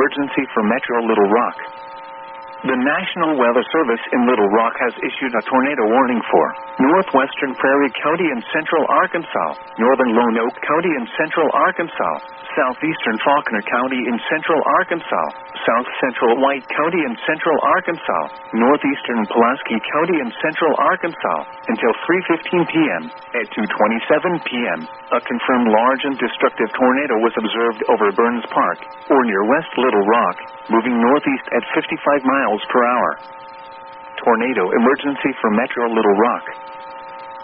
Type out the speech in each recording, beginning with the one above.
emergency for Metro Little Rock. The National Weather Service in Little Rock has issued a tornado warning for northwestern Prairie County and central Arkansas, northern Lone Oak County and central Arkansas, southeastern Faulkner County in central Arkansas, south central White County and central Arkansas, northeastern Pulaski County and central Arkansas, until 3:15 p.m. At 2:27 p.m., a confirmed large and destructive tornado was observed over Burns Park, or near West Little Rock, moving northeast at 55 miles per hour. Tornado emergency for Metro Little Rock.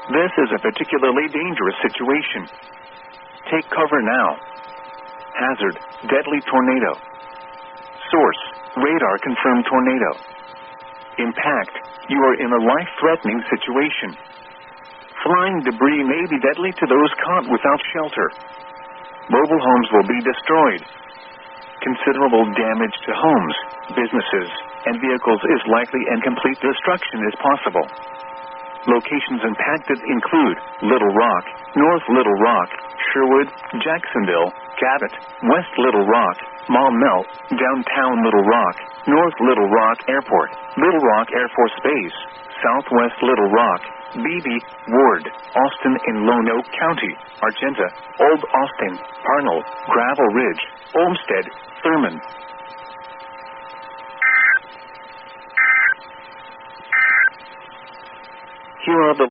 This is a particularly dangerous situation. Take cover now. Hazard, deadly tornado. Source, radar confirmed tornado. Impact, you are in a life-threatening situation. Flying debris may be deadly to those caught without shelter. Mobile homes will be destroyed. Considerable damage to homes, businesses, and vehicles is likely, and complete destruction is possible. Locations impacted include Little Rock, North Little Rock, Sherwood, Jacksonville, Cabot, West Little Rock, Maumelle, Downtown Little Rock, North Little Rock Airport, Little Rock Air Force Base, Southwest Little Rock, Beebe, Ward, Austin in Lone Oak County, Argenta, Old Austin, Parnell, Gravel Ridge, Olmsted, Thurman. Here are the